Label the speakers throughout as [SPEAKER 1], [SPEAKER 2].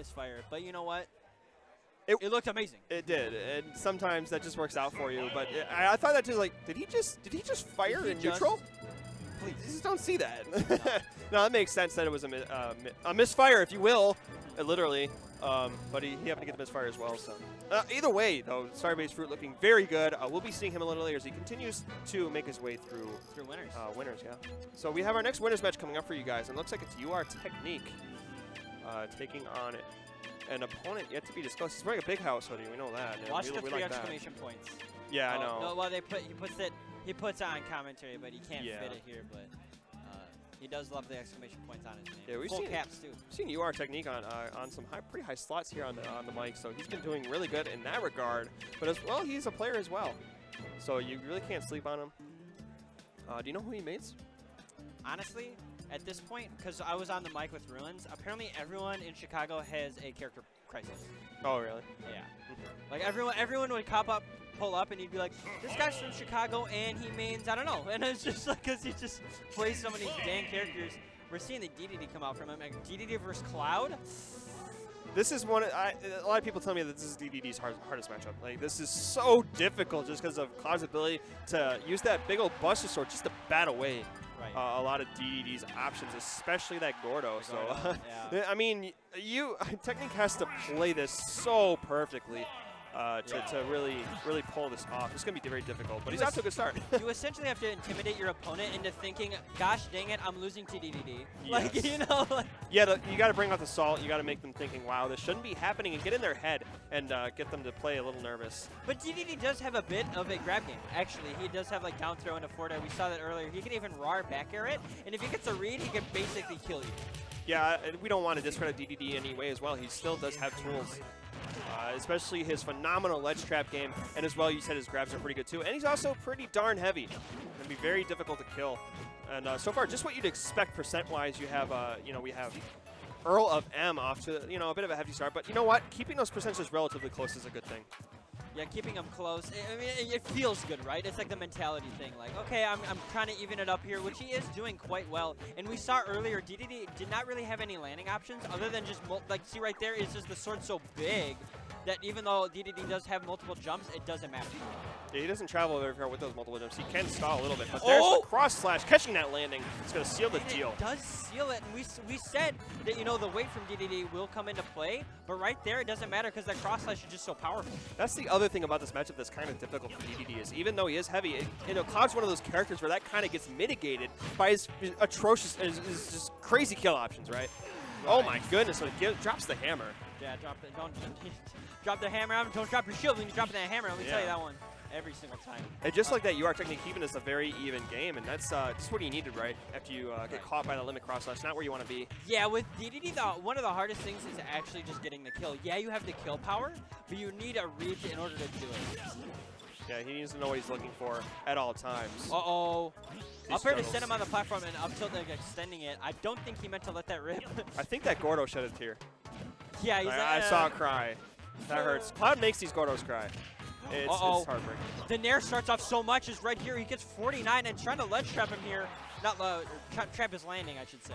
[SPEAKER 1] misfire. But you know what? It looked amazing.
[SPEAKER 2] It did, and sometimes that just works out for you. But I thought that too. Like, did he just fire in neutral? Please, you just don't see that. No, that makes sense that it was a misfire, if you will, literally. But he happened to get the misfire as well. So either way, though, Starbase Fruit looking very good. We'll be seeing him a little later as he continues to make his way through
[SPEAKER 1] winners.
[SPEAKER 2] Winners, yeah. So we have our next winners match coming up for you guys, and it looks like it's UR Technique taking on an opponent yet to be discussed. He's wearing a big house hoodie. We know that.
[SPEAKER 1] Watch the
[SPEAKER 2] we
[SPEAKER 1] three
[SPEAKER 2] like
[SPEAKER 1] exclamation points.
[SPEAKER 2] Yeah, I know.
[SPEAKER 1] No, well, he puts it on commentary, but he can't fit it here. But he does love the exclamation points on his name.
[SPEAKER 2] Yeah, we've
[SPEAKER 1] Full
[SPEAKER 2] seen
[SPEAKER 1] caps too.
[SPEAKER 2] We've seen UR Technique on some pretty high slots here on the mic, so he's been doing really good in that regard. But as well, he's a player as well, so you really can't sleep on him. Do you know who he mates?
[SPEAKER 1] Honestly, at this point, because I was on the mic with Ruins, apparently everyone in Chicago has a character crisis.
[SPEAKER 2] Oh, really?
[SPEAKER 1] Yeah. Like everyone would pull up, and he'd be like, "This guy's from Chicago, and he mains I don't know." And it's just like, because he just plays so many dang characters. We're seeing the DeDeDe come out from him. Like, DeDeDe versus Cloud.
[SPEAKER 2] This is a lot of people tell me that this is DeDeDe's hardest matchup. Like, this is so difficult just because of Cloud's ability to use that big old Buster Sword just to bat away a lot of DeDeDe's options, especially that Gordo.
[SPEAKER 1] Yeah.
[SPEAKER 2] I mean, Technique has to play this so perfectly to really pull this off. It's going to be very difficult, but he's off to a good start.
[SPEAKER 1] You essentially have to intimidate your opponent into thinking, gosh dang it, I'm losing to DeDeDe.
[SPEAKER 2] Yes.
[SPEAKER 1] Like, you know. Like
[SPEAKER 2] yeah, you got to bring out the salt. You got to make them thinking, wow, this shouldn't be happening, and get in their head and get them to play a little nervous.
[SPEAKER 1] But DeDeDe does have a bit of a grab game, actually. He does have, like, down throw into forward air. We saw that earlier. He can even raw back air it, and if he gets a read, he can basically kill you.
[SPEAKER 2] Yeah, we don't want to discredit DeDeDe anyway as well. He still does have tools. Especially his phenomenal ledge trap game, and as well, you said his grabs are pretty good too. And he's also pretty darn heavy. Going to be very difficult to kill. And so far, just what you'd expect percent-wise. You have, we have EarlofM off to, a bit of a hefty start. But you know what? Keeping those percentages relatively close is a good thing.
[SPEAKER 1] Yeah, keeping them close. I mean, it feels good, right? It's like the mentality thing. Like, okay, I'm trying to even it up here, which he is doing quite well. And we saw earlier, DeDeDe did not really have any landing options other than just, like, see right there, is just the sword so big that even though DeDeDe does have multiple jumps, it doesn't matter.
[SPEAKER 2] Yeah, he doesn't travel very far with those multiple jumps. He can stall a little bit, but there's the cross slash. Catching that landing, it's going to seal the deal.
[SPEAKER 1] It does seal it, and we said that, the weight from DeDeDe will come into play, but right there, it doesn't matter because that cross slash is just so powerful.
[SPEAKER 2] That's the other thing about this matchup that's kind of difficult for DeDeDe is even though he is heavy, Cloud's one of those characters where that kind of gets mitigated by his atrocious, his just crazy kill options, right? Oh my goodness, so he drops the hammer.
[SPEAKER 1] Yeah, don't drop the hammer. Don't drop your shield when you drop that hammer. Let me tell you that one every single time.
[SPEAKER 2] And just like that, UR Technique keeping this a very even game, and that's just what you needed, right? After you get caught by the limit cross slash, not where you want to be.
[SPEAKER 1] Yeah, with DeDeDe, one of the hardest things is actually just getting the kill. Yeah, you have the kill power, but you need a read in order to do it.
[SPEAKER 2] Yeah, he needs to know what he's looking for at all times.
[SPEAKER 1] Uh-oh. Up air to send him on the platform and up tilt, like, extending it. I don't think he meant to let that rip.
[SPEAKER 2] I think that Gordo shed a tear.
[SPEAKER 1] Yeah,
[SPEAKER 2] I saw a cry. That hurts. Cloud makes these Gordos cry. It's heartbreaking.
[SPEAKER 1] The Nair starts off so much is right here. He gets 49 and trying to ledge trap him here. Not trap his landing, I should say.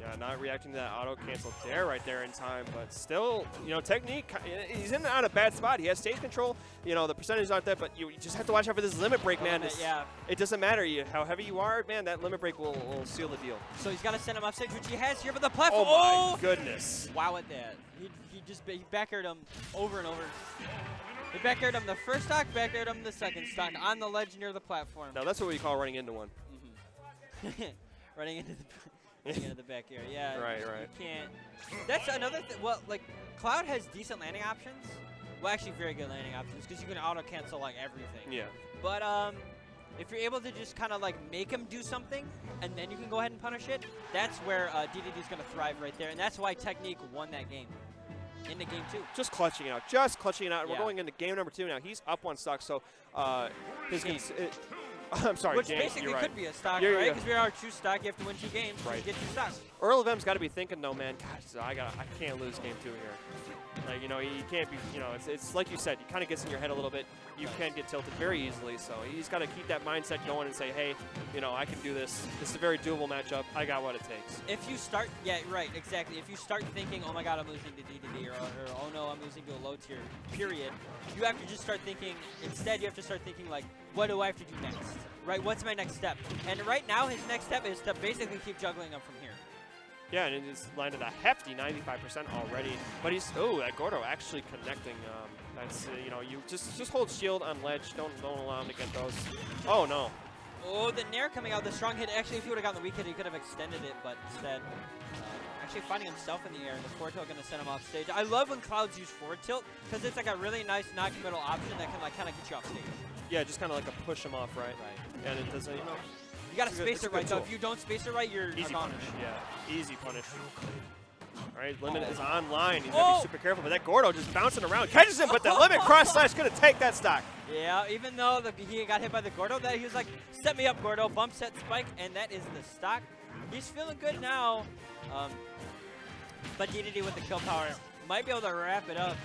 [SPEAKER 2] Yeah, not reacting to that auto-cancel dare right there in time, but still, Technique, he's in on a bad spot. He has stage control. The percentages aren't there, but you just have to watch out for this limit break, man. It doesn't matter how heavy you are, man, that limit break will seal the deal.
[SPEAKER 1] So he's got to send him off stage, which he has here, but the platform.
[SPEAKER 2] Oh, my goodness.
[SPEAKER 1] Wow at that. He back aired him over and over. He back aired him the first stock, back aired him the second stock on the ledge near the platform.
[SPEAKER 2] Now, that's what we call running into one.
[SPEAKER 1] Running into the back air, yeah.
[SPEAKER 2] Right.
[SPEAKER 1] You can't. That's another thing. Well, like, Cloud has decent landing options. Well, actually, very good landing options because you can auto cancel like everything.
[SPEAKER 2] Yeah.
[SPEAKER 1] But if you're able to just kind of like make him do something, and then you can go ahead and punish it, that's where DeDeDe's going to thrive right there, and that's why Technique won that game. Into game 2.
[SPEAKER 2] Just clutching it out. And we're going into game number 2 now. He's up 1 stock, so I'm sorry,
[SPEAKER 1] Which basically could be a stock, right? Because we are 2 stock, you have to win 2 games to get 2 stocks.
[SPEAKER 2] EarlofM's got to be thinking though, man, gosh, I can't lose game 2 here. Like, you know, you can't be, you know, it's like you said, it kind of gets in your head a little bit. You can get tilted very easily, so he's got to keep that mindset going and say, hey, you know, I can do this. This is a very doable matchup. I got what it takes.
[SPEAKER 1] If you start, yeah, right, exactly. If you start thinking, oh my God, I'm losing to DeDeDe, or oh no, I'm losing to a low tier, period, you have to just start thinking, instead you have to start thinking like, what do I have to do next, right? What's my next step? And right now his next step is to basically keep juggling him from here.
[SPEAKER 2] Yeah, and it's landed a hefty 95% already. But he's, oh, that Gordo actually connecting. That's, you know, you just hold shield on ledge. Don't allow him to get those. Oh, no.
[SPEAKER 1] Oh, the Nair coming out, the strong hit. Actually, if he would have gotten the weak hit, he could have extended it, but instead, actually finding himself in the air, and the forward tilt going to send him off stage. I love when Clouds use forward tilt, because it's like a really nice knock-middle option that can like kind of get you off stage.
[SPEAKER 2] Yeah, just kind of like a push him off, right? Right. And it doesn't, you know.
[SPEAKER 1] You gotta space it right, so if you don't space it right, you're
[SPEAKER 2] easy
[SPEAKER 1] gone.
[SPEAKER 2] punish. Yeah, easy punish. All right, Limit is online. He's gotta be super careful, but that Gordo just bouncing around, catches him, but the Limit cross slash gonna take that stock.
[SPEAKER 1] Yeah, even though he got hit by the Gordo, that he was like, set me up, Gordo, bump set spike, and that is the stock. He's feeling good now, but DeDeDe with the kill power might be able to wrap it up.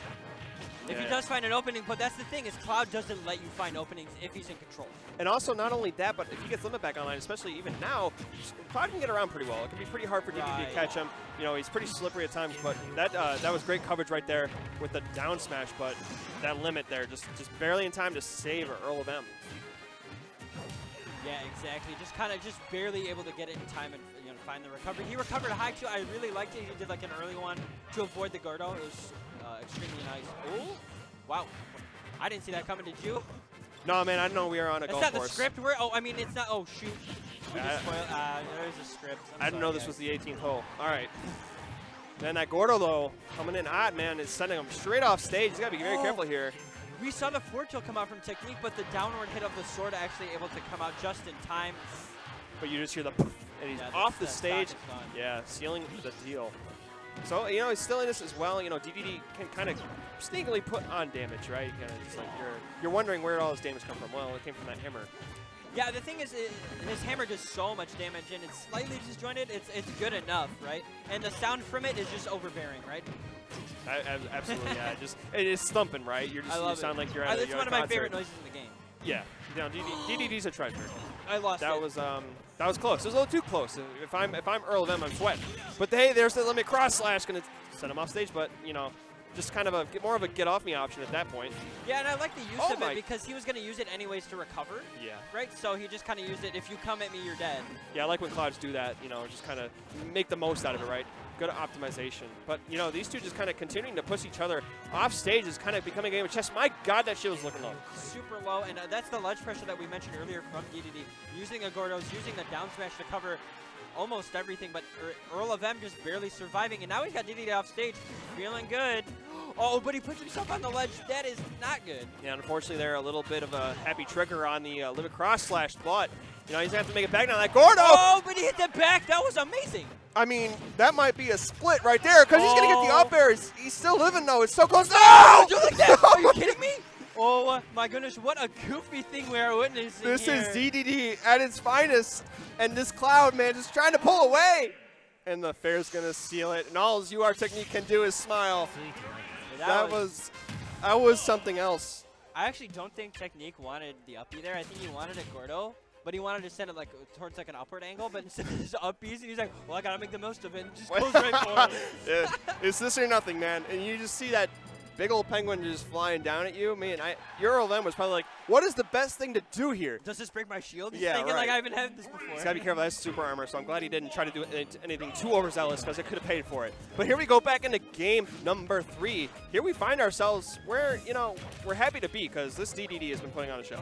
[SPEAKER 1] If he does find an opening, but that's the thing, is Cloud doesn't let you find openings if he's in control.
[SPEAKER 2] And also, not only that, but if he gets Limit back online, especially even now, Cloud can get around pretty well. It can be pretty hard for DeDeDe to catch him. You know, he's pretty slippery at times, but that was great coverage right there with the down smash, but that Limit there, just barely in time to save EarlofM.
[SPEAKER 1] Yeah, exactly. Just barely able to get it in time and find the recovery. He recovered high too. I really liked it. He did like an early one to avoid the Gordo. It was extremely nice. Oh, wow. I didn't see that coming. Did you?
[SPEAKER 2] No, man. I didn't know we were on a golf course.
[SPEAKER 1] It's not the script. Oh, I mean, it's not. Oh, shoot. We just spoiled. There's a script.
[SPEAKER 2] I didn't know this was the 18th hole. All right. Then that Gordo, though, coming in hot, man, is sending him straight off stage. He's got to be very careful here.
[SPEAKER 1] We saw the forward tilt come out from technique, but the downward hit of the sword actually able to come out just in time.
[SPEAKER 2] But you just hear the poof, and he's off the stage. Yeah, sealing the deal. So, you know, he's still in this as well. You know, DeDeDe can kind of sneakily put on damage, right? Kind of just like you're wondering where all this damage come from. Well, it came from that hammer.
[SPEAKER 1] Yeah, the thing is, his hammer does so much damage, and it's slightly disjointed. It's good enough, right? And the sound from it is just overbearing, right?
[SPEAKER 2] Absolutely, yeah. It is thumping, right? You sound like you're at a
[SPEAKER 1] It's one of my favorite noises in the game.
[SPEAKER 2] Yeah, you know, DeDeDe's a treasure.
[SPEAKER 1] I lost
[SPEAKER 2] that. That was close. It was a little too close. If I'm EarlofM, I'm sweating. But hey, there's the Limit cross slash, gonna send him off stage. But you know, just kind of more of a get off me option at that point.
[SPEAKER 1] Yeah, and I like the use of it because he was gonna use it anyways to recover.
[SPEAKER 2] Yeah.
[SPEAKER 1] Right. So he just kind of used it. If you come at me, you're dead.
[SPEAKER 2] Yeah, I like when Clouds do that. You know, just kind of make the most out of it, right? Good optimization. But you know, these two just kind of continuing to push each other off stage is kind of becoming a game of chess. My God, that shit was looking low.
[SPEAKER 1] Super low, and that's the ledge pressure that we mentioned earlier from DeDeDe. Using the Gordos, using the down smash to cover almost everything, but EarlofM just barely surviving, and now he's got DeDeDe off stage, feeling good. Oh, but he puts himself on the ledge. That is not good.
[SPEAKER 2] Yeah, unfortunately, there a little bit of a happy trigger on the Limit cross slash, but you know, he's gonna have to make it back now. That Gordo!
[SPEAKER 1] Oh, but he hit the back. That was amazing.
[SPEAKER 2] I mean, that might be a split right there because he's going to get the up air. He's still living, though. It's so close. No!
[SPEAKER 1] You like that? Are you kidding me? Oh, my goodness. What a goofy thing we are witnessing
[SPEAKER 2] This
[SPEAKER 1] here.
[SPEAKER 2] is DeDeDe at its finest. And this Cloud, man, just trying to pull away. And the fair's going to seal it. And all UR Technique can do is smile. That was something else.
[SPEAKER 1] I actually don't think Technique wanted the uppie there. I think he wanted a Gordo. But he wanted to send it like towards like an upward angle, but instead of just upbeats, and he's like, well, I gotta make the most of it, and just goes right for it.
[SPEAKER 2] Yeah, it's this or nothing, man. And you just see that big old penguin just flying down at you. Man, your EarlofM was probably like, what is the best thing to do here?
[SPEAKER 1] Does this break my shield? He's
[SPEAKER 2] yeah,
[SPEAKER 1] thinking
[SPEAKER 2] right.
[SPEAKER 1] like I haven't had this before.
[SPEAKER 2] He's gotta be careful. That's super armor, so I'm glad he didn't try to do anything too overzealous because it could have paid for it. But here we go back into game number 3. Here we find ourselves where, you know, we're happy to be because this DeDeDe has been putting on a show.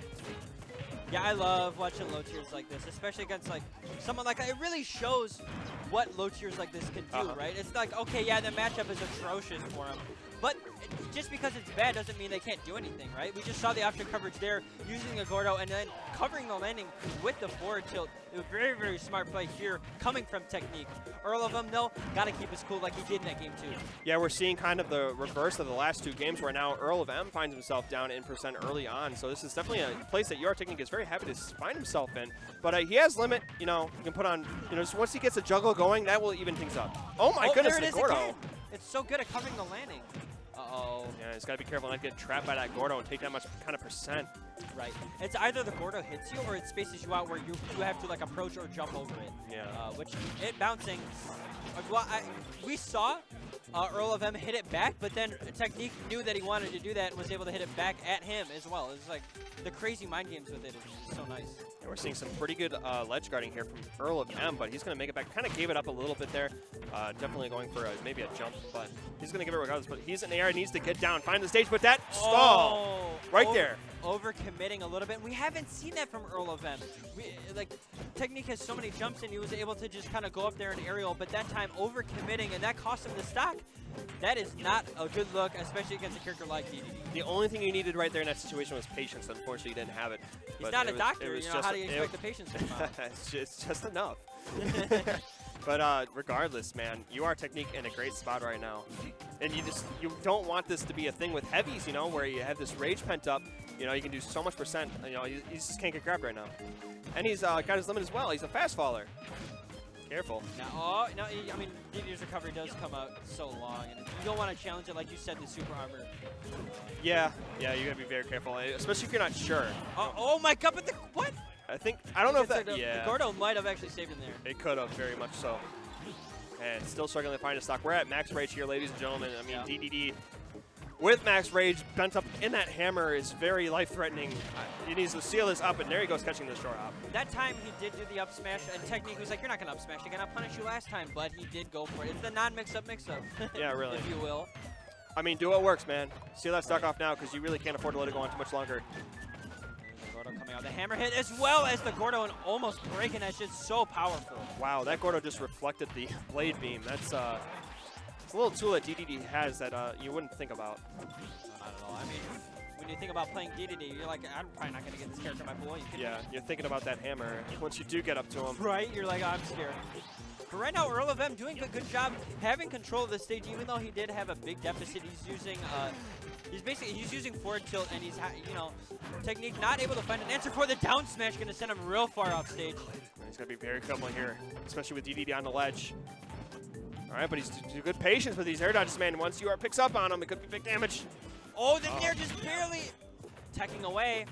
[SPEAKER 1] Yeah, I love watching low tiers like this, especially against like someone like it really shows what low tiers like this can do, right? It's like, okay, yeah, the matchup is atrocious for him, But just because it's bad doesn't mean they can't do anything, right? We just saw the option coverage there, using a Gordo and then covering the landing with the forward tilt. It was a very, very smart play here, coming from Technique. EarlofM, though, got to keep his cool like he did in that game, too.
[SPEAKER 2] Yeah, we're seeing kind of the reverse of the last 2 games, where now EarlofM finds himself down in percent early on. So this is definitely a place that Technique is very happy to find himself in. But he has limit, you know, you can put on, you know, just once he gets a juggle going, that will even things up. Oh my goodness,
[SPEAKER 1] there it
[SPEAKER 2] the
[SPEAKER 1] is
[SPEAKER 2] Gordo.
[SPEAKER 1] again. It's so good at covering the landing. Uh-oh.
[SPEAKER 2] Yeah, he's got to be careful not to get trapped by that Gordo and take that much kind of percent.
[SPEAKER 1] Right. It's either the Gordo hits you or it spaces you out where you have to like approach or jump over it.
[SPEAKER 2] Yeah.
[SPEAKER 1] Which it bouncing. Well, we saw EarlofM hit it back, but then Technique knew that he wanted to do that and was able to hit it back at him as well. It's like the crazy mind games with it is so nice.
[SPEAKER 2] And we're seeing some pretty good ledge guarding here from EarlofM, but he's going to make it back. Kind of gave it up a little bit there. Definitely going for maybe a jump, but he's going to give it regardless. But he's in the air and needs to get down, find the stage, but that stall right there.
[SPEAKER 1] Over-committing a little bit. We haven't seen that from EarlofM. Like, Technique has so many jumps and he was able to just kind of go up there and aerial, but that time over-committing, and that cost him the stock. That is not a good look, especially against a character like DeDeDe.
[SPEAKER 2] The only thing you needed right there in that situation was patience. Unfortunately, he didn't have it.
[SPEAKER 1] He's not a doctor, you know, how do you expect the patience to come out?
[SPEAKER 2] It's just enough. But regardless, man, Technique in a great spot right now. And you don't want this to be a thing with heavies, you know, where you have this rage pent up. You know, you can do so much percent. You know, he just can't get grabbed right now. And he's got his limit as well. He's a fast faller. Careful.
[SPEAKER 1] Now, no, I mean, DeDeDe's recovery does come out so long, and you don't want to challenge it, like you said, the super armor.
[SPEAKER 2] Yeah, you gotta be very careful, especially if you're not sure.
[SPEAKER 1] Oh my God! But what?
[SPEAKER 2] I don't know if that.
[SPEAKER 1] The
[SPEAKER 2] Yeah.
[SPEAKER 1] Gordo might have actually saved him there.
[SPEAKER 2] It could have, very much so. And still struggling to find a stock. We're at max rage here, ladies and gentlemen. I mean, DeDeDe with max rage bent up in that hammer is very life-threatening. He needs to seal this up, and there he goes catching the short hop.
[SPEAKER 1] That time he did do the up smash, and Technique was like, "You're not gonna up smash again. I punished you last time," but he did go for it. It's the non-mix-up,
[SPEAKER 2] Yeah, really.
[SPEAKER 1] if you will.
[SPEAKER 2] I mean, do what works, man. Seal that stock off now, because you really can't afford to let it go on too much longer.
[SPEAKER 1] Gordo coming out, the hammer hit, as well as the Gordo, and almost breaking. That's just so powerful.
[SPEAKER 2] Wow, that Gordo just reflected the blade beam. That's it's a little tool that DeDeDe has that you wouldn't think about.
[SPEAKER 1] I don't know. I mean, when you think about playing DeDeDe, you're like, I'm probably not going to get this character my boy.
[SPEAKER 2] Yeah, you're thinking about that hammer once you do get up to him.
[SPEAKER 1] Right? You're like, I'm scared. But right now, EarlofM doing a good job having control of the stage, even though he did have a big deficit. He's using, he's using forward tilt, and he's, you know, Technique not able to find an answer for the down smash, going to send him real far off stage.
[SPEAKER 2] He's got to be very careful here, especially with DeDeDe on the ledge. All right, but he's good patience with these air dodges, man. Once UR picks up on him, it could be big damage.
[SPEAKER 1] Oh, the Nair just barely teching away.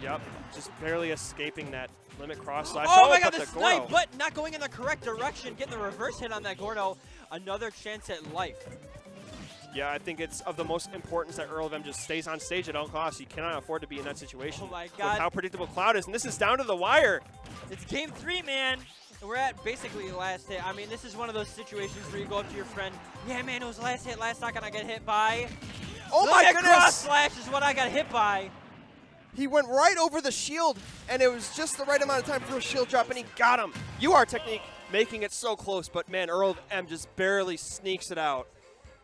[SPEAKER 2] Yep, just barely escaping that limit cross slash.
[SPEAKER 1] Oh my God, the snipe, but not going in the correct direction, getting the reverse hit on that Gordo. Another chance at life.
[SPEAKER 2] Yeah, I think it's of the most importance that EarlofM just stays on stage at all costs. He cannot afford to be in that situation.
[SPEAKER 1] Oh my God.
[SPEAKER 2] With how predictable Cloud is, and this is down to the wire.
[SPEAKER 1] It's game 3, man. We're at basically last hit. I mean, this is one of those situations where you go up to your friend, yeah, man, it was last hit, last stock, and I got hit by.
[SPEAKER 2] Oh my goodness!
[SPEAKER 1] Cross slash is what I got hit by.
[SPEAKER 2] He went right over the shield, and it was just the right amount of time for a shield drop, and he got him. Technique making it so close, but man, EarlofM just barely sneaks it out.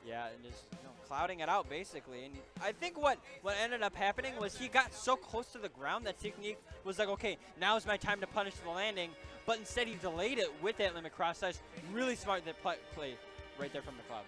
[SPEAKER 1] Yeah, and just clouding it out basically. And I think what ended up happening was he got so close to the ground that Technique was like, okay, now's my time to punish the landing. But instead he delayed it with that limit cross slash. Really smart that play right there from the cloud.